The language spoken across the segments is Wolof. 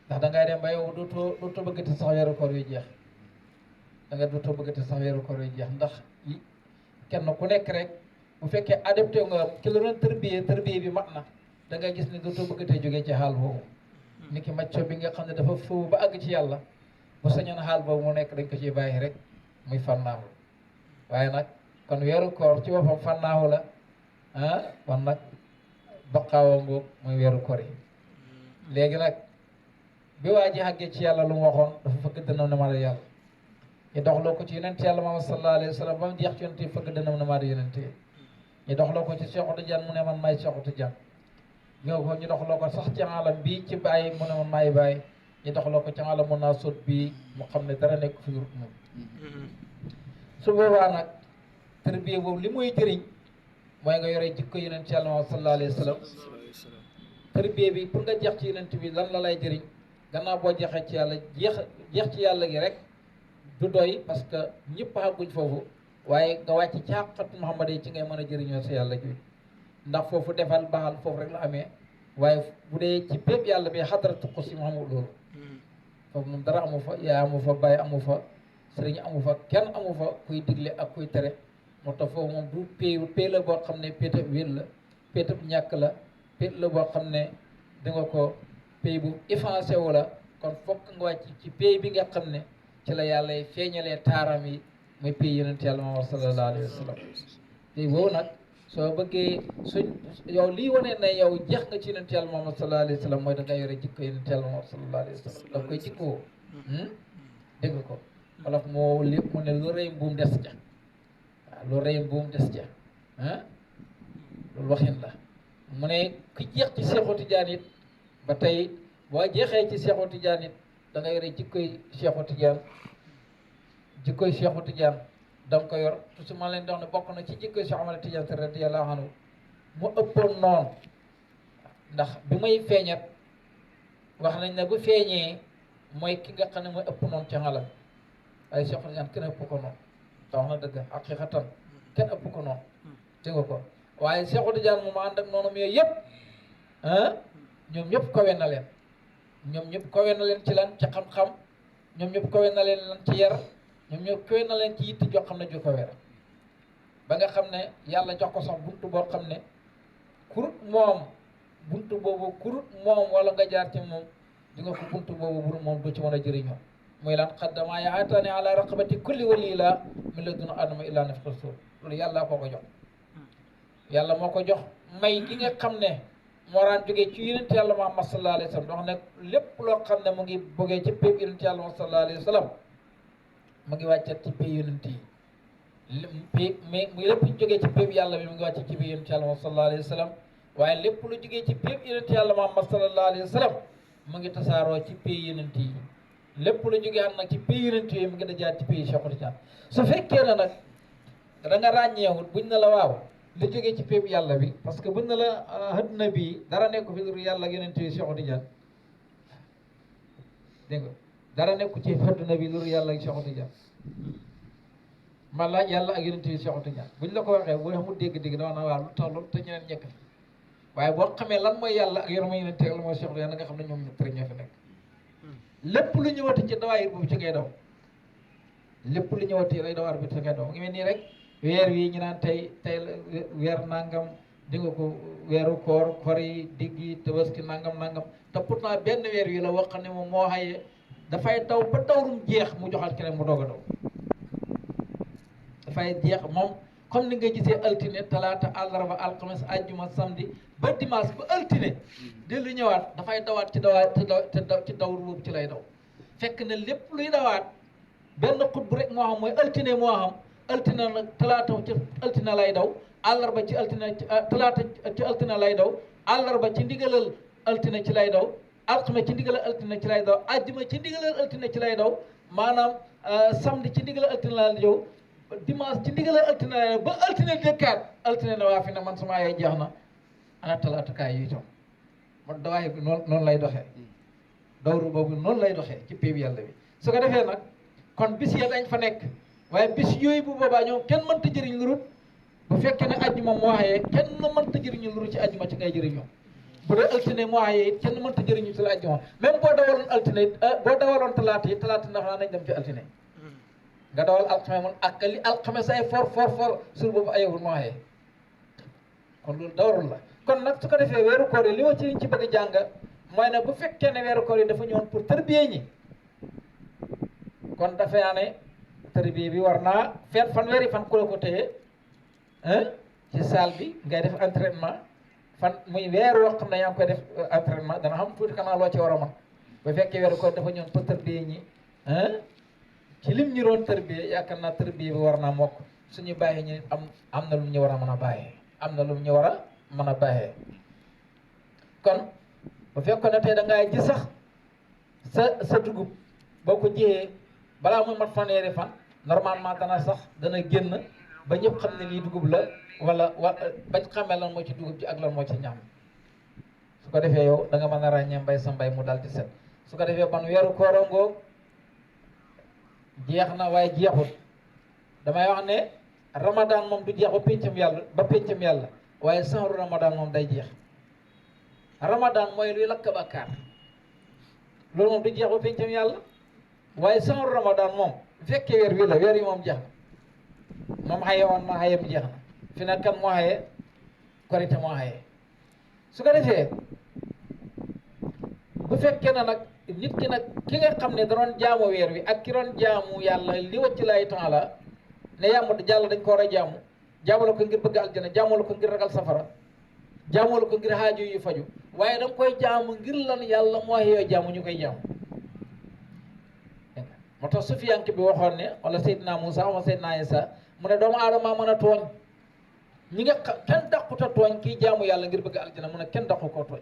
ndax da ngay dem ba yow dootoo bëggati sax weeru koor yu jeex da nga dootoo bëggati sax weeru koor yu jeex ndax kenn ku nekk rek bu fekkee adopté nga ki la doon tërbiye bi mat na da ngay gis ne dootoo bëggatee jógee ci xaal boobu ni ki macco bi nga xam ne dafa foofu ba àgg ci yàlla bu sañoon xaal boobu mu nekk dañ ko ciy bàyyi rek muy fannaawu waaye nag kon weeru koor ci boppam fannaawu la kon nag baqaawa ngoog muy weeru koor yi léegi nag bi waa ji àggee ci yàlla lu mu waxoon dafa fëgg dënam na maa da yàlla ñu doxloo ko ci yonent yàlla Muhammad sallallahu alayhi wa sallam ba mu jeex ci yonent yi fëgg dënam na maa da yonent yi ñu doxloo ko ci Cheikhu Tidiane mu ne man maay Cheikhu Tidiane ñoo ko ñu doxloo ko sax ci alam bii ci bàyyi mu ne man maay bàyyi ñu doxloo ko ci alam mun naa sot bii mu xam ne dara nekk fi rut moom su boobaa nag tërbiye boobu li muy jëriñ mooy nga yore jikko yonent yàlla Muhammad sallallahu alayhi wa sallam tërbiye bi pour nga jeex ci yonent bi lan la lay jëriñ gannaaw boo jeexee ci yàlla jeex ci yàlla gi rek du doy parce que ñëpp xàgguñ foofu waaye nga wàcc ci xàqat Muhammad yi ci ngay mën a jëriñoo sa yàlla ji ndax foofu defal baaxal foofu rek la amee waaye bu dee ci bépp yàlla bi xadaratu xusi mu xamul loolu foofu moom dara amu fa yaa amu fa bàyyi amu fa sëriñ amu fa kenn amu fa kuy digle ak kuy tere moo tax foofu moom du pay la boo xam ne péetab wér la péetab ñàkk la pay la boo xam ne da nga ko pay bu effacé wu la kon fokk nga wàcc ci pay bi nga xam ne ci la yàlla feeñalee taaram yi muy pay yonent yàlla Muhammad sallallahu alayhi wa sallam pay boobu nag soo bëggee yow lii wane ne yow jeex nga ci yonent yàlla Muhammad sallallahu alayhi wa sallam mooy da nga yore jikko yonent yàlla Muhammad sallallahu alayhi wa sallam da nga koy jikkoo dégg ko wolof moo lépp mu ne lu rëy mbuum des ca waaw lu rëy mbuum des ca loolu waxin la mu ne ku jeex ci Seexu Tijaan it ba tey boo jeexee ci Seexu Tijaan it da nga yore jikkoy Seexu Tijaan jikkoy Seexu Tijaan da nga ko yor toujours ma leen di wax ne bokk na ci jikkoy Seex Ahmad Tijaan radiyallahu anhu mu ëppoon noonu ndax bi muy feeñat wax nañ ne bu feeñee mooy ki nga xam ne mooy ëpp noonu ci xalam waaye Seexu Tijaan kenn ëpp ko noonu te wax na dëgg haqiqatan kenn ëpp ko noonu dégg nga ko waaye Seexu Tijaan moom ànd ak noonu yooyu yëpp ñoom ñëpp kawe na leen ñoom ñëpp kawe na leen ci lan ci xam-xam ñoom ñëpp kawe na leen lan ci yar ñoom ñëpp kawe na leen ci yitte joo xam ne ju kawe la ba nga xam ne yàlla jox ko sax buntu boo xam ne kurut moom buntu boobu kurut moom wala nga jaar ci moom di nga ko buntu boobu bur moom du ci mën a jëriñoo muy lan xaddama yaatani ala raqabati kulli wali la min la duna adama illa nafqa suur loolu yàlla koo ko jox yàlla moo ko jox may gi nga xam ne moo daan jógee ci yonent yàlla Muhammad sallallahu alayhi wa sallam wax ne lépp loo xam ne mu ngi bëggee ci péeb yonent yàlla Muhammad sallallahu alayhi wa sallam mu ngi wàccat ci péeb yonent yi mais mu lépp lu jógee ci péeb yàlla bi mu ngi wàcc ci péeb yonent yàlla Muhammad sallallahu alayhi wa sallam waaye lépp lu jógee ci péeb yonent yàlla Muhammad sallallahu alayhi wa sallam mu ngi tasaaroo ci péeb yonent yi lépp lu jógee am nag ci péeb yonent yi mu ngi dajaat ci péeb Seexu Tijaan su fekkee ne nag da nga ràññeewut buñ ne la waaw li jógee ci péeb yàlla bi parce que buñ ne la àdduna bi dara nekku fi lu yàlla ak yonent yi Seexu Tijaan dégg nga dara nekku ci àdduna bi lu yàlla ak Seexu Tijaan man laaj yàlla ak yonent yi Seexu Tijaan buñ la ko waxee boo xamul dégg-dégg dama na waaw lu tax loolu te ñeneen ñekk fi waaye boo xamee lan mooy yàlla ak yonent yi lan mooy Seexu Tijaan nga xam ne ñoom ñëpp rek ñoo fi nekk lépp lu ñëwati ci dawaayir boobu ci ngay daw lépp lu ñëwati lay dawaar bi ci ngay daw mu ngi mel nii rek weer wi ñu naan tey weer nangam di nga ko weeru koor yi diggi tabaski nangam te pourtant benn weer wi la wax ne moom moo xaye dafay daw ba dawrum jeex mu joxaat keneen mu doog a daw dafay jeex moom comme ni nga gisee altine talaata àllarba alxames àjjuma samedi ba dimanche ba altine dellu ñëwaat dafay dawaat ci dawr boobu ci lay daw fekk ne lépp luy dawaat benn xutbu rek moo xam mooy altine moo xam altine nag talaata ci altine lay daw àllarba ci altine talaata ci altine lay daw àllarba ci ndigalal altine ci lay daw alxames ci ndigalal altine ci lay daw àjjuma ci ndigalal altine ci lay daw maanaam samedi ci ndigalal altine lay daw dimanche ci ndigalal altine lay daw ba altine dëkkaat altine ne waa fi ne man sama yaay jeex na ana talaata kaay yi itam man dawaay bi noonu lay doxee dawru boobu noonu lay doxee ci péeb yàlla bi su ko defee nag kon bis ya dañ fa nekk waaye bis yooyu bu boobaa ñoom kenn mënta jëriñ lu rut bu fekkee ne ajjuma moo waxee kenn mënta jëriñu lu rut ci ajjuma ci ngay jëriñoo bu dee altine mu aaye it kenn mënta jëriñu ci la ajjuma même boo dawaloon altine it boo dawaloon talaata it talaata ndax nañ dem ci altine nga dawal alxames mun ak li alxames ay for sur boobu ayewul mu aaye kon loolu dawarul la kon nag su ko defee weeru koor yi li ma ci bëgg a jàng mooy ne bu fekkee ne weeru koor yi dafa ñëwoon pour tërbiye ñi kon dafa yaa ne tërbiye bi war naa feet fanweeri fan ku la ko téye ci salle bi ngay def entraînement fan muy weer woo xam ne yaa ngi koy def entraînement dana xam tuuti xanaa loo ci war a mën bu fekkee weeru koor dafa ñëwoon pour tërbiye ñi ci lim ñu doon tërbiye yaakaar naa tërbiye bi war naa mokk suñu bàyyee ñu am na lu ñu war a mën a bàyyee am na lu ñu war a mën a bàyyee kon bu fekkoon ne tey da ngay ji sax sa dugub boo ko jiyee balaa muy mat fanweeri fan normalement dana sax dana génn ba ñëpp xam ne lii dugub la wala bañ xamee lan moo ci dugub ji ak lan moo ci ñam su ko defee yow da nga mën a ràññee mbay sa mbay mu dal di set su ko defee ban weeru koor ngoog jeex na waaye jeexut damay wax ne ramadan moom du jeex ba péncam yàlla waaye sahru ramadan moom day jeex ramadan mooy luy lakk bàkkaar loolu moom du jeex ba péncam yàlla waaye sahru ramadan moom bu fekkee weer wi la weer yi moom jeex na moom xaye woon na xaye mu jeex na fi nag kan moo xaye korite moo xaye su ko defee bu fekkee na nag nit ki nag ki nga xam ne da doon jaamu weer wi ak ki doon jaamu yàlla li wacci lay taala ne yàmm jàll dañ ko war a jaamu la ko ngir bëgg aljana jaamu la ko ngir ragal safara jaamu la ko ngir xaaju yu faju waaye da nga koy jaamu ngir lan yàlla moo xëyoo jaamu ñu koy jaamu moo tax sufiyanke bi waxoon ne wala Seydina Moussa wala Seydina Isa mu ne doomu aadama mën a tooñ ñi nga kenn daquta tooñ kii jaamu yàlla ngir bëgg aljana mu ne kenn daqu koo tooñ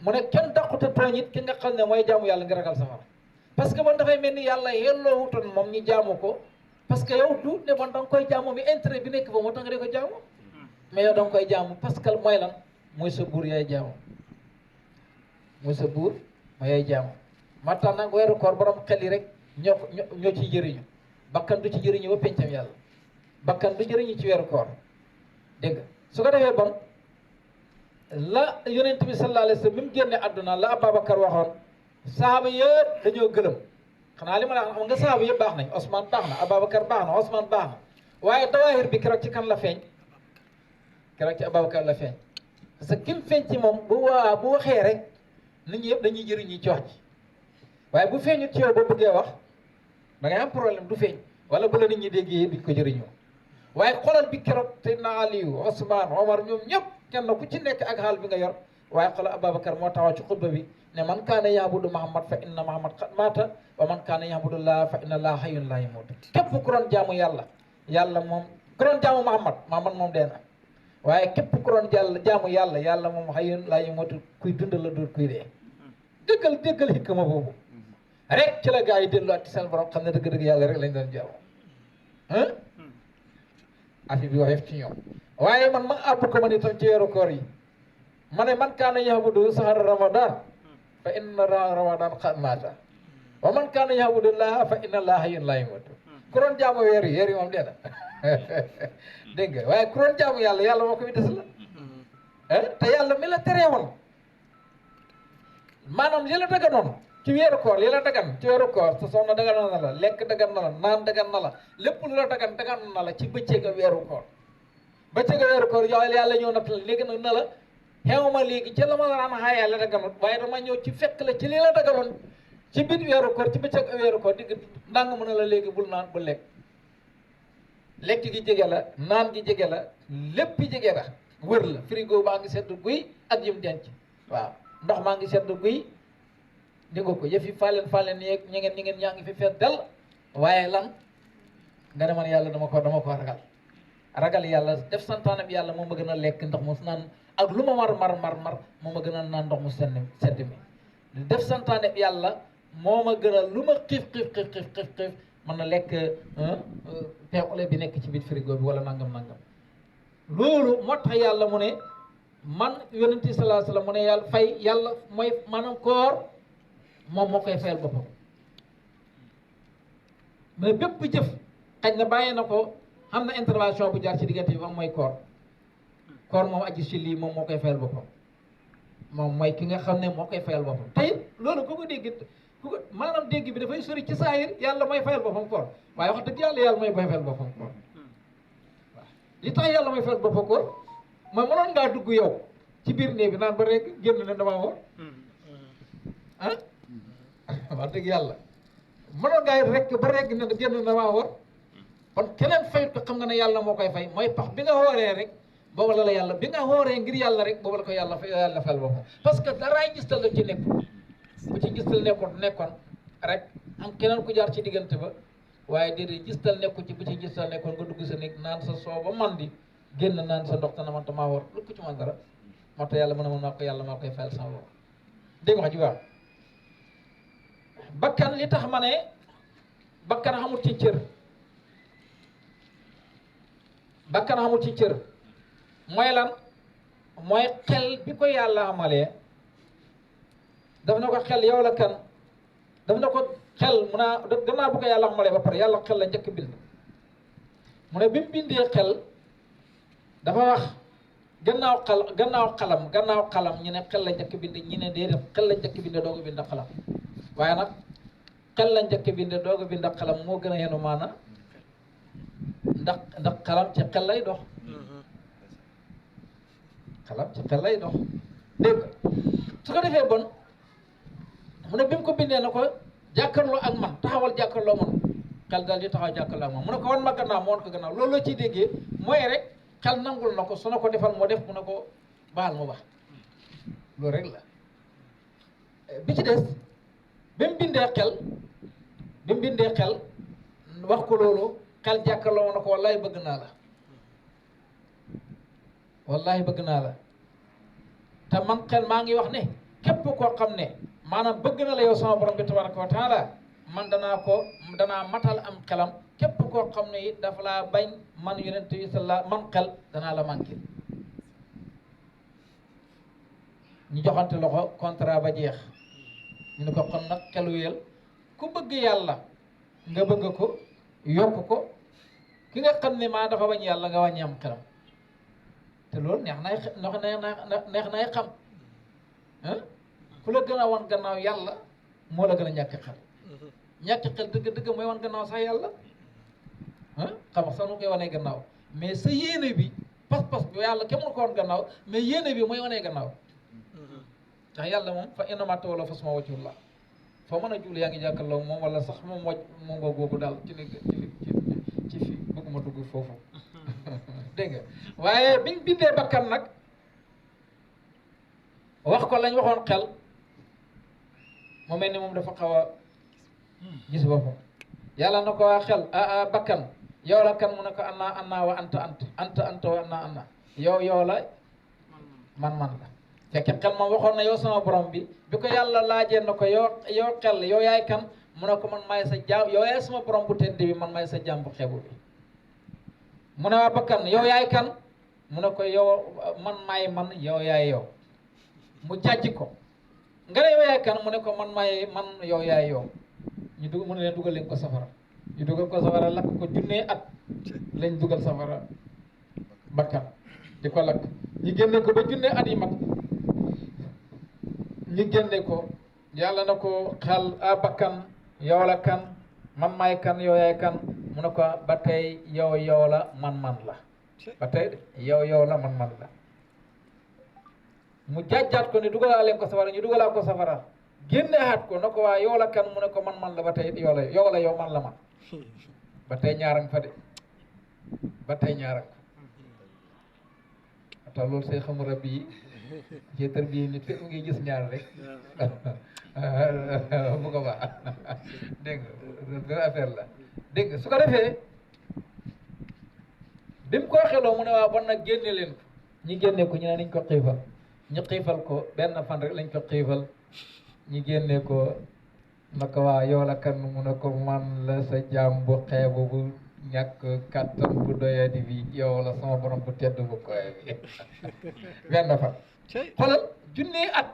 mu ne kenn daquta tooñ it ki nga xam ne mooy jaamu yàlla ngir ragal safara parce que bon dafay mel ni yàlla yelloo wutoon moom ñi jaamu ko parce que yow du ne bon da nga koy jaamu mi intérêt bi nekk fa moo tax nga di ko jaamu mais yow da nga koy jaamu parce que mooy lan mooy sa buur yaay jaamu mooy sa buur mooy yaay jaamu moo tax nag weeru koor borom xel yi rek ñoo ciy jëriñu bakkan du ci jëriñu ba pencam yàlla bakkan du jëriñu ci weeru koor dégg nga su ko defee bon la yonent bi sallallahu alayhi wa sallam bi mu génne àdduna la Ababacar waxoon sahaaba yëpp dañoo gëlëm xanaa li ma la xam nga sahaaba yëpp baax nañ Ousmane baax na Ababacar baax na Ousmane baax na waaye dawaahir bi keroog ci kan la feeñ keroog ci Ababacar la feeñ parce que kim feeñ ci moom bu waxee rek nit ñi yëpp dañuy jëriñu ci wax ji waaye bu feeñut ci yow boo bëggee wax da ngay am problème du feeñ wala bu la nit ñi déggee duñ ko jëriñoo waaye xoolal bi keroog Seydina Aliyu Ousmane Omar ñoom ñëpp kenn ku ci nekk ak xaal bi nga yor waaye xoolal Ababacar moo taxaw ci xutba bi ne man kaana yaabudu Muhammad fa inna Muhammad qad maata wa man kaana yaabudu laa fa inna laa hayyun laa yamuut képp ku doon jaamu yàlla moom ku doon jaamu Muhammad moom dee na waaye képp ku doon jaamu yàlla moom hayyun laa yamuut kuy dund la dul kuy dee déggal hikma boobu rek ci la gaa yi delluwaat ci seen borom xam ne dëgg-dëgg yàlla rek lañ doon jaamu affaire bi waxeef ci ñoom waaye man ma àbb ko man itam ci weeru koor yi ma ne man kaana yahbudu sahara ramadan fa inna ramadan qad maata wa man kaana yahbudu llaha fa inna llaha hayyun laa yamuut ku doon jaamu weer yi moom dee na dégg nga waaye ku doon jaamu yàlla moo ko fi des la te yàlla mi la tereewoon maanaam li la daganoon ci weeru koor li la dagan ci weeru koor sa soxna dagan na la lekk dagan na la naan dagan na la lépp lu la dagan na la ci bëccëg a weeru koor yàlla ñëw natt la léegi nag na la xew ma léegi ci la ma la daan xaay yàlla daganut waaye dama ñëw ci fekk la ci li la daganoon ci biir weeru koor ci bëccëg a weeru koor digg ndàng mën na la léegi bul naan bul lekk gi jege la naan gi jege la lépp jege la wër la frigo baa ngi sedd guy ak yim denc waaw ndox maa ngi sedd guy di nga ko yëf yi fàlleen yeeg ñi ngeen ñaa ngi fi feet dal waaye lan nga ne man yàlla dama ko ragal yàlla def santaane bi yàlla moo ma gën a lekk ndox mu naan ak lu ma mar moo ma gën a naan ndox mu sedd mi def santaane bi yàlla moo ma gën a lu ma xiif mën na lekk peexule bi nekk ci biir frigo bi wala nangam loolu moo tax yàlla mu ne man yonent sallallahu alayhi wasallam mu ne yàlla mooy maanaam koor moom moo koy fayal boppam mais bépp jëf xañ na bàyyi na ko xam na intervention bu jaar ci diggante bi moom mooy koor moom aji si lii moom moo koy fayal boppam moom mooy ki nga xam ne moo koy fayal boppam te it loolu ku ko dégg ku ko maanaam dégg bi dafay sori ci saahir yàlla mooy fayal boppam koor waaye wax dëgg yàlla mooy fayal boppam koor waaw li tax yàlla mooy fayal boppam koor mooy mënoon ngaa dugg yow ci biir néeg bi naan ba rek génn ne damaa woor ah wax dëgg yàlla mënoon ngaa rek ba rek ne génn ne damaa woor kon keneen fayut ko xam nga ne yàlla moo koy fay mooy pax bi nga wooree rek boobu la yàlla bi nga wooree ngir yàlla rek boobu la ko yàlla fayal boppam parce que daraay gistal la ci nekkul bu ci gistal nekkoon rek am keneen ku jaar ci diggante ba waaye déedéet gistal nekku ci bu ci gistal nekkoon nga dugg sa néeg naan sa soo ba man di génn naan sa ndox te na man tamaa woor lu ko ci man dara moo tax yàlla mën a mën naa ko yàlla maa koy fayal sama bopp dégg nga wax ji waaw bakkan li tax ma ne bakkan xamul ci cër bakkan xamul ci cër mooy lan mooy xel bi ko yàlla amalee daf na ko xel yow la kan daf na ko xel mu naa gannaaw bu ko yàlla amalee ba pare yàlla xel la njëkk bind mu ne bi mu bindee xel dafa wax gannaaw xalam ñu ne xel la njëkk bind ñu ne déedéet xel la njëkk bind dooga bind xalam waaye nag xel la njëkk bind dooga bind xalam moo gën a yenu maana ndax xalam ci xel lay dox xalam ci xel lay dox dégg nga su ko defee bon mu ne bi mu ko bindee na ko jàkkarloo ak man taxawal jàkkarloo man xel daal di taxaw jàkkarloo ak man mu ne ko wan ma gannaaw mu wan ko gannaaw loolu la ciy déggee mooy rek xel nangul na ko su na ko defal moo def mu ne ko baal mu baax loolu rek la bi ci des bi mu bindee xel wax ko loolu xel jàkkarloo na ko wallahi bëgg naa la wallahi bëgg naa la te man xel maa ngi wax ne képp koo xam ne maanaam bëgg na la yow sama borom bi tabaraka wa taala man danaa matal am xelam képp koo xam ne it dafa laa bañ man yonent bi sallallahu man xel danaa la manqué ñu joxante loxo contrat ba jeex ñu ne ko kon nag xelu yel ku bëgg yàlla nga bëgg ko yokk ko ki nga xam ne maa dafa bañ yàlla nga wàññi am xelam te loolu neex nay xam ku la gën a wan gannaaw yàlla moo la gën a ñàkk xel dëgg mooy wan gannaaw sax yàlla xam sax nu koy wanee gannaaw mais sa yéene bi pas-pas bi yàlla kenn mënu ko wan gannaaw mais yéene bi mooy wanee gannaaw ndax yàlla moom fa innama tawalla fa suma wajhullah foo mën a jublu yaa ngi jàkkaarloo moom wala sax moom moom nga googu daal ci fi bëgguma dugg foofu dégg nga waaye biñ bindee bakkan nag wax ko lañ waxoon xel mu mel ni moom dafa xaw a gis boppam yàlla na ko waa xel bakkan yow la kan mu ne ko anna wa anta wa anna yow la man la fekk xel moom waxoon na yow sama borom bi ko yàlla laajee na ko yow xel yow yaay kan mu ne ko man maay sa jaam yow yaay sama borom bu tedd bi man maay sa jaam bu xeebu bi mu ne waa bakkan yow yaay kan mu ne ko yow man maay man yow yaay yow mu jàjji ko nga ne yow yaay kan mu ne ko man maay man yow yaay yow ñu dugg mu ne leen dugal leen ko safara ñu dugal ko safara lakk ko junnee at lañ dugal safara bakkan di ko lakk ñu génne ko ba junnee at yi mat ñu génne ko yàlla na ko xel bakkan yow la kan man maay kan yow yaay kan mu ne ko ba tey yow la man la ba tey yow la man la mu jàjjaat ko ne dugalaa leen ko safara ñu dugalaa ko safara génne xaat ko na ko waa yow la kan mu ne ko man la ba tey yow la man la man ba tey ñaarang fa de ba tey ñaarang fa tax loolu say xamu rabbi yi ci tarbiya nit fekk ngi gis ñaar rek bu ko baax dégg nga affaire la dégg nga su ko defee bi mu ko xeloo mu ne waa bon nag génne leen ko ñi génne ko ñu ne nañ ko xiifal ñu xiifal ko benn fan rek lañ ko xiifal ñu génne ko naka waa yow la kan mu ne ko man la sa jaam bu xeebu bu ñàkk kàttan bu doyadi bi yow la sama borom bu tedd bu koy bi benn fan xoolal junnee at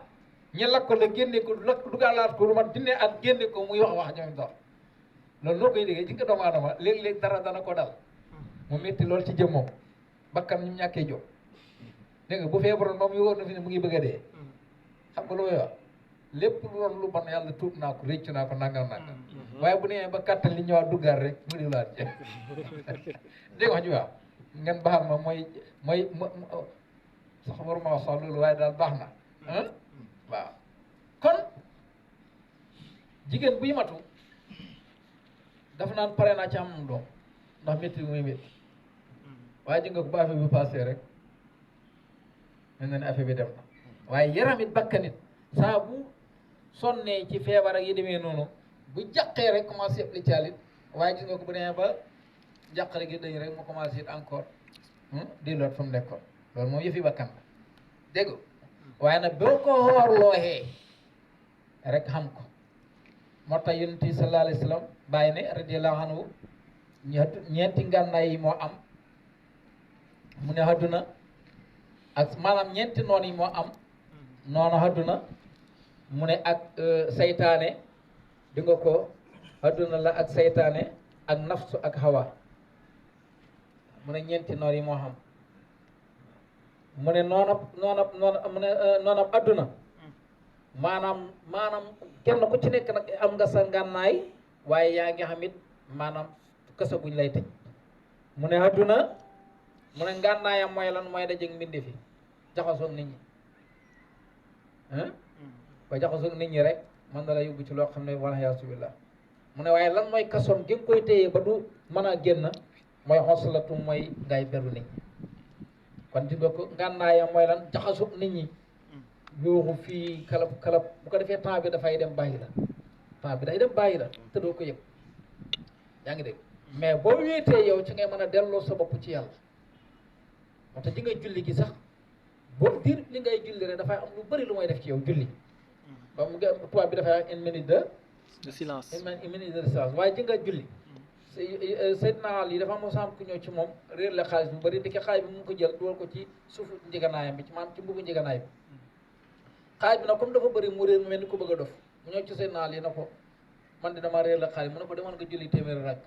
ñi lakk ko la génne ko dugalaat ko lu mat junnee at génne ko muy wax ñoom dox loolu loo koy déggee ci nga doomu aadama léeg-léeg dara dana ko dal mu métti lool ci jëmmoom bakkan ñu ñàkkee jóg dégg nga bu feebaroon moom yu wóor na fi ne mu ngi bëgg a dee xam nga lu may wax lépp lu doon lu bon yàlla tuub naa ko réccu naa ko nangam nangam waaye bu nee ba kattan li ñëwaat duggaat rek mu di laat je dégg wax ji waaw ngeen baax ma mooy sax waruma wax sax loolu waaye daal baax na waaw kon jigéen buy matu dafa naan pare naa ci am doom ndax métti muy métti waaye ji nga ko ba affaire bi passé rek mel na ne affaire bi dem na waaye yaram it bakkanit saa bu sonnee ci feebar ak yi demee noonu bu jàqee rek commencé li caalit waaye gis nga ko bu demee ba jàqare gi dañ rek mu commencé it encore delluwaat fa mu nekkoon loolu moom yëfi bakkan la dégg nga waaye nag boo ko xoorlooxee rek xam ko moo tax yonent yi sallallahu alayhi wa sallam bàyyi ne radiyallahu anhu ñeenti ngànnaay yi moo am mu ne àdduna ak maanaam ñeenti noon yi moo am noonu àdduna mu ne ak saytaane di nga ko àdduna la ak saytaane ak nafsu ak hawa mu ne ñeenti noon yi moo xam mu ne noonab àdduna maanaam kenn ku ci nekk nag am nga sa ngànnaay waaye yaa ngi xam it maanaam kaso guñ lay tëj mu ne àdduna mu ne ngànnaayam mooy lan mooy dajeeg mbindi fi jaxasoog nit ñi ba jaxasoog nit ñi rek mën na la yóbbu ci loo xam ne wala yaasu billah mu ne waaye lan mooy kasoom gi nga koy téye ba du mën a génn mooy xoslatu mooy ngay beru nit ñi kon di nga ko ngànnaayam mooy lan jaxasoog nit ñi yuuxu fii kalab bu ko defee temps bi dafay dem bàyyi la temps bi day dem bàyyi la te doo ko yëg yaa ngi dégg mais boo wéetee yow ci ngay mën a delloo sa bopp ci yàlla moo tax ji ngay julli gi sax boo diir li ngay julli rek dafay am lu bëri lu may def ci yow julli ba mu nga tubaab bi dafay am une minute de silence une minute de silence waaye ji nga julli Seydina Ali dafa am sam ku ñëw ci moom réer la xaalis bu bëri di ko xaalis bi mu ngi ko jël dugal ko ci suufu njëganaayam bi ci maanaam ci mbubu njëganaay bi xaalis bi nag comme dafa bëri mu réer mu mel ni ko bëgg a dof mu ñëw ci Seydina Ali na ko man de dama réer la xaalis mu ne ko demoon nga julli téeméeri rakk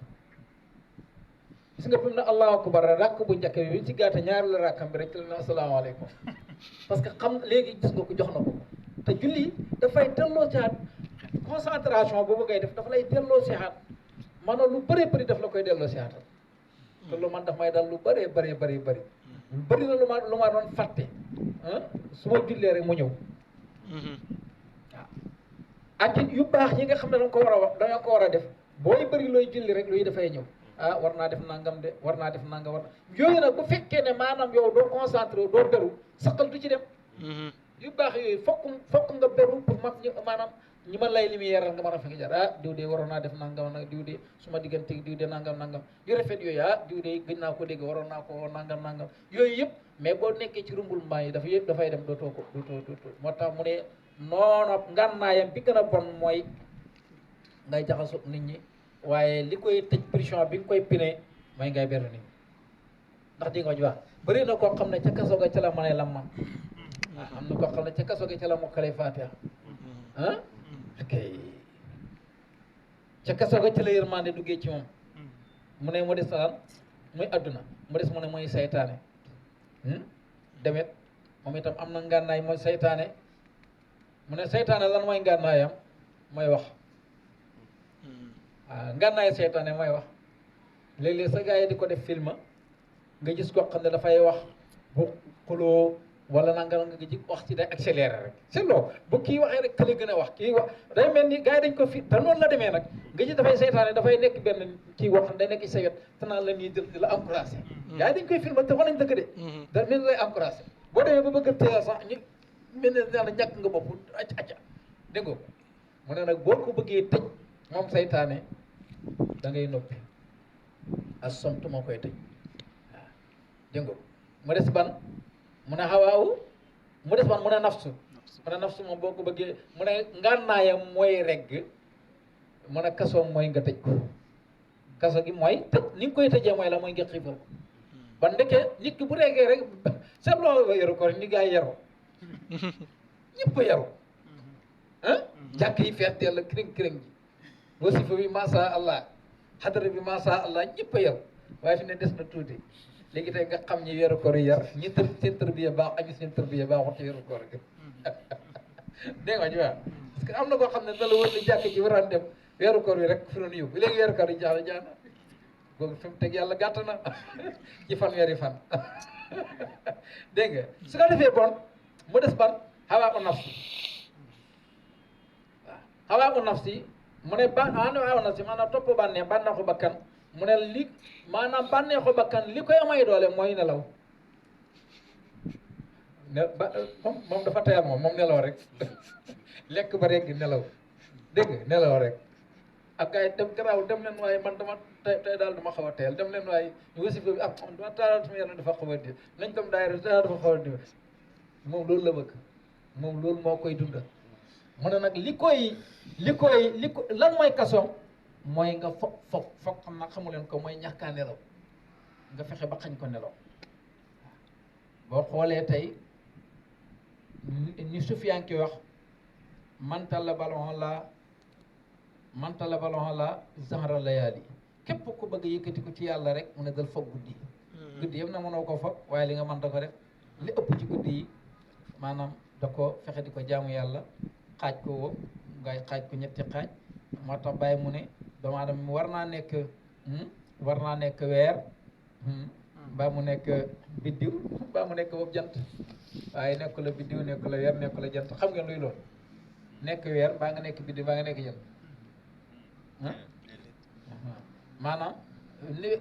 gis nga fi mu ne allahu akbar rakk bu njëkk bi ci gàtta ñaari la rakkam bi rek ci la ne asalaamaaleykum parce que xam léegi gis nga ko jox na ko te julli dafay delloo si xaat concentration boobu ngay def dafa lay delloo si xaat maanaam lu bëree bëri daf la koy delloo si xaatal te lu man daf may dal lu bëree bëri bëri bëri lu bëri na lu ma doon fàtte su ma jullee rek mu ñëw waaw ak it yu baax yi nga xam ne danga ko war a wax danga ko war a def booy bëri looy julli rek luy dafay ñëw war naa def nangam de war naa def nangam war na yooyu nag bu fekkee ne maanaam yow doo concentré doo beru saqal du ci dem yu baax yooyu fokk nga beru pour mag maanaam ñi ma lay lumière nga mën a fekk jar diw de waroon naa def nangam nag diw de suma diggante diw de nangam yu rafet yooyu diw de gëj naa ko dégg waroon naa ko nangam yooyu yëpp mais boo nekkee ci rumbul mbaa yi dafa yëpp dafay dem dootoo moo tax mu ne noonu ngànnaayam bi gën a bon mooy ngay jaxasoo nit ñi waaye li koy tëj pression bi nga koy pine mooy ngay beru nit ñi ndax di nga wax bëri na koo xam ne ca kaso ga ca la mën a lam man am na koo xam ne ca kaso ga ca la mokkalee Fatiha ok ca kaso ga ca la yërmande duggee ci moom mu ne mu des lan muy adduna mu des mu ne mooy saytaane demet moom itam am na ngànnaay mooy saytaane mu ne saytaane lan mooy ngànnaayam mooy wax waaw ngànnaay saytaane mooy wax léeg-léeg sa gars yi di ko def film nga gis koo xam ne dafay wax bu xuloo wala nanga nga ji wax ci day accéléré rek c'est loolu bu kii waxee rek kële gën a wax kii wax day mel ni gars yi dañ ko fi te noonu la demee nag nga gis dafay saytaane dafay nekk benn kii wax day nekk sa wet te naan la nii jël di la encouragé gars yi dañ koy filmé te wax nañ dëgg de da mel ni lay encouragé boo demee ba bëgg a téye sax ñu mel ne daal ñàkk nga bopp acca dégg nga mu ne nag boo ko bëggee tëj moom saytaane da ngay noppi as somtu moo koy tëj waaw dégg nga mu des ban mu ne xawaawu mu des ban mu ne nafsu moom boo ko bëggee mu ne ngànnaayam mooy regg mu ne kasoom mooy nga tëj ko kaso gi mooy tëj ni nga koy tëjee mooy la mooy nga xiifal ko ba ndeke nit ki bu reggee rek seet loolu yaru ko ni gaa yi yaru ñëpp a yaru jàkk yi fees dell kiring ji wasifa bi masha Allah xadara bi masha Allah ñëpp a yaru waaye fi ne des na tuuti léegi tey nga xam ñi weeru koor yar ñi seen tërbiya baax ak ñi seen tërbiya baaxut ci weeru koor gi dégg nga jiwa parce que am na koo xam ne da la wër ni jàkk ji waraan dem weeru koor yi rek fi doon yóbbu léegi weeru koor yi jaax na boobu fi mu teg yàlla gàtt na ci fanweeri fan dégg nga su ko defee bon mu des ban xawaa u nafsi waaw xawaa u nafsi mu ne xawaa u nafsi maanaam topp bànneexu bakkan mu ne li maanaam bànneexu bakkan li koy may doole mooy nelaw moom dafa tayal moom nelaw rek lekk ba rek nelaw dégg nelaw rek ak gars yi dem garaaw dem leen waaye man dama tey daal dama xaw a teel dem leen waaye ñu wasi bi dama taalal sama yaram dafa xaw a di nañ dem daayira dafa xaw a di moom loolu la bëgg moom loolu moo koy dunda mu ne nag li koy lan mooy kasoom mooy nga foog xam na xamu leen ko mooy ñàkkaa nelaw nga fexe ba xañ ko nelaw boo xoolee tey ni Sufyaan ki wax man talaba al-ulaa zahra layaali képp ku bëgg yëkkati ko ci yàlla rek mu ne dal foog guddi guddi yëpp na mënoo ko foog waaye li nga mën da ko def li ëpp ci guddi yi maanaam da ko fexe di ko jaamu yàlla xaaj ko woo ngay xaaj ko ñetti xaaj moo tax bàyyi mu ne doomu aadama war naa nekk weer mbaa mu nekk biddiw mbaa mu nekk boobu jant waaye nekk la biddiw nekk la weer nekk la jant xam ngeen luy loolu nekk weer mbaa nga nekk biddiw mbaa nga nekk jant maanaam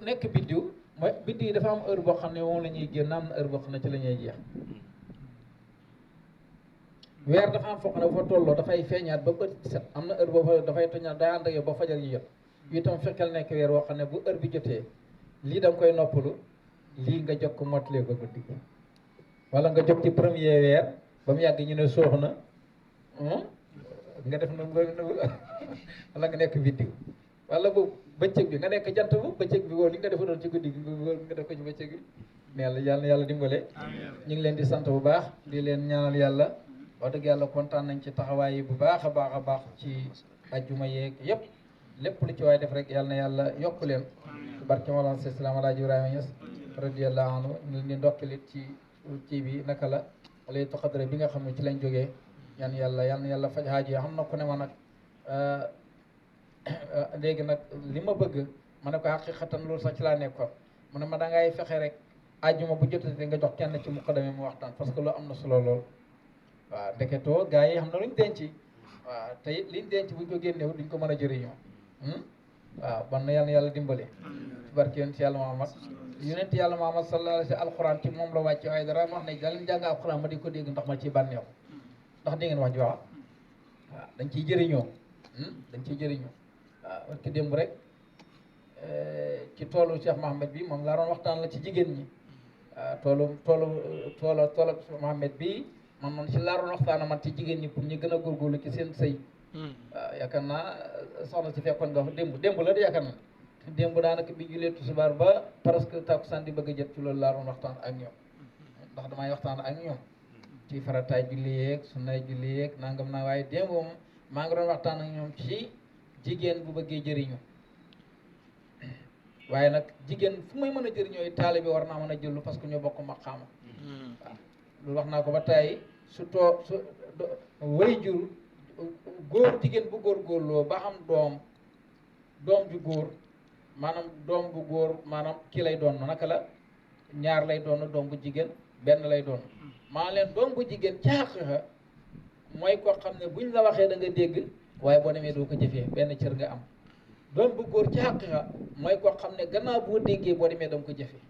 nekk biddiw mooy biddiw yi dafa am heure boo xam ne moom la ñuy génn am na heure boo xam ne ci la ñuy jeex weer dafa am foo xam ne bu fa tolloo dafay feeñaat ba bët set am na heure boo fa dafay toñaat day ànd ak yow ba fajar yi jot itam fekkal nekk weer woo xam ne bu heure bi jotee lii da nga koy noppalu lii nga jog ko mottalee ko guddi gi wala nga jóg ci premier weer ba mu yàgg ñu ne soox na nga def na wala nga nekk biddiw wala boobu bëccëg bi nga nekk jant bu bëccëg bi woo li nga defa doon ci guddi gi nga def ko ci bëccëg bi mais yàlla na yàlla dimbale ñu ngi leen di sant bu baax di leen ñaanal yàlla wax dëgg yàlla kontaan nañ ci taxawaay yi bu baax a baax ci ajjuma yeeg yëpp lépp lu ci waay def rek yàlla na yàlla yokk leen ci barke Mawlana Seydina Alaaji Ibrahima Niass radiyallahu anhu ñu leen di ndokkalit ci bi naka la laylatul qadr bi nga xam ne ci lañ jógee yan yàlla faj haaji xam na ku ne ma nag léegi nag li ma bëgg ma ne ko xaqiqatan loolu sax ci laa nekkoon mu ne ma da ngay fexe rek ajjuma bu jotee nga jox kenn ci muqaddam mu waxtaan parce que loolu am na solo lool waaw ndeketoo gars yi xam na luñ denc waaw te it liñ denc buñ ko génnewu duñ ko mën a jëriñoo waaw ban na yàlla dimbale ci barke yonent yàlla Muhammad sallallahu alayhi wa sallam alquran ci moom la wàcce waaye dara ma wax ne da leen jàng alquran ma di ko dégg ndax ma ciy bànneexu ndax dégg ngeen wax ji waaw dañ ciy jëriñoo waaw parce que démb rek ci toolu Cheikh Mohamed bi moom laa doon waxtaan la ci jigéen ñi waaw toolu Cheikh Mohamed bi man ci laa doon waxtaan man ci jigéen ñi pour ñu gën a góorgóorlu ci seen sëy waaw yaakaar naa soxna si fekkoon nga démb la de yaakaar naa démb daanaka bi julee tusubaar ba presque takkusaan di bëgg a jot ci loolu laa doon waxtaan ak ñoom ndax damay waxtaan ak ñoom ci farataay julli yeeg sunnaay julli yeeg nangam naa waaye démb moom maa ngi doon waxtaan ak ñoom ci jigéen bu bëggee jëriñu waaye nag jigéen fu muy mën a jëriñoo yi taalibe bi war naa mën a jëllu parce que ñoo bokk maqaama waaw loolu wax naa ko ba tey su way jur góor jigéen bu góorgóorloo ba am doom ju góor maanaam doom bu góor maanaam kii lay doon naka la ñaar lay doon doom bu jigéen benn lay doon maa leen doom bu jigéen caaxa mooy koo xam ne buñ la waxee da nga dégg waaye boo demee doo ko jëfee benn cër nga am doom bu góor caaxa mooy koo xam ne gannaaw boo déggee boo demee da nga ko jëfee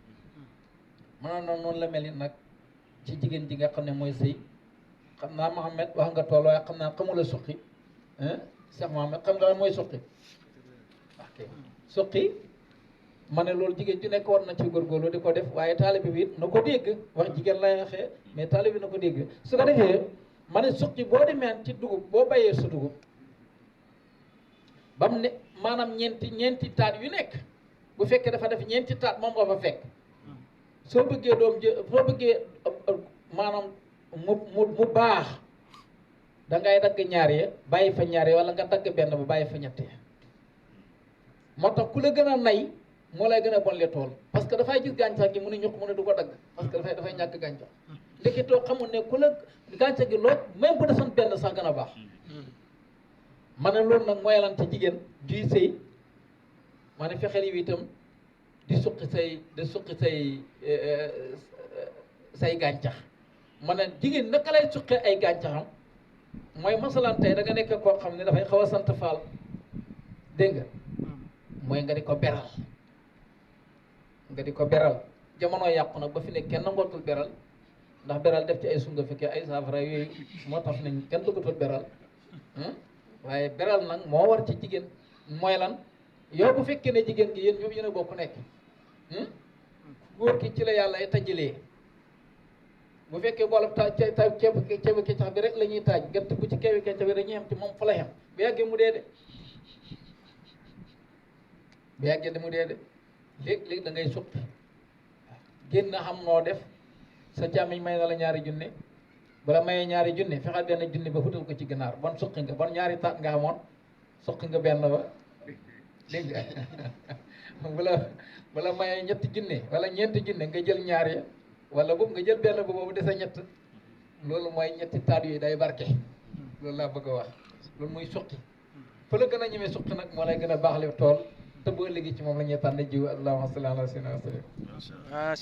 maanaam noonu la mel ni nag ci jigéen ji nga xam ne mooy sëy xam naa Mohamed wax nga tool waaye xam naa xamula suqi Cheikh Mohamed xam nga mooy suqi ok suqi ma ne loolu jigéen ju nekk war na ci góorgóorlu di ko def waaye taalibe bi it na ko dégg wax jigéen lay waxee mais taalibe bi na ko dégg su ko defee ma ne suqi boo demee ci dugub boo bayee sa dugub ba mu ne maanaam ñeenti taat yu nekk bu fekkee dafa def ñeenti taat moom nga fa fekk soo bëggee soo bëggee maanaam mu baax da ngay dagg ñaar ya bàyyi fa ñaar ya wala nga dagg benn ba bàyyi fa ñett ya moo tax ku la gën a nay moo lay gën a bonle tool parce que dafay gis gàncax gi mu ne ñuq mu ne du ko dagg parce que dafay ñàkk gàncax ndeketoo xamul ne ku la gàncax gi lool même bu desoon benn sax gën a baax ma ne loolu nag mooy lan ci jigéen juy sëy ma ne fexeel yi itam di suqi say gàncax ma ne jigéen naka lay suqee ay gàncaxam mooy masalan tey da nga nekk koo xam ne dafay xaw a sant faal dégg nga mooy nga di ko beral jamono yàqu nag ba fi ne kenn ngootul beral ndax beral def ci ay sunga fekkee ay saafara yooyu moo tax nañ kenn duggatul beral waaye beral nag moo war ci jigéen mooy lan yow bu fekkee ne jigéen gi yéen ñoom yéen a bokk nekk góor ki ci la yàlla ay tajjalee bu fekkee boolab ceebu keccax bi rek la ñuy taaj gerte bu ci keewi keccax bi dañuy xem ci moom fa la xem bu yàggee mu dee de léegi da ngay suppi génn xam noo def sa càmmiñ may na la ñaari junne bala mayee ñaari junne fexeel benn junne ba futal ko ci ganaar bon suqi nga bon ñaari taat nga amoon suqi nga benn ba dégg nga bala mayee ñetti junne wala ñeenti junne nga jël ñaar ya wala boobu nga jël benn ba boobu dese ñett loolu mooy ñetti taat yooyu day barke loolu laa bëgg a wax loolu mooy suqi fa la gën a ñemee suqi nag moo lay gën a baax le tool te boo léegi ci moom la ñuy tànn jiw allahumma salli ala sayyidina wa sallam.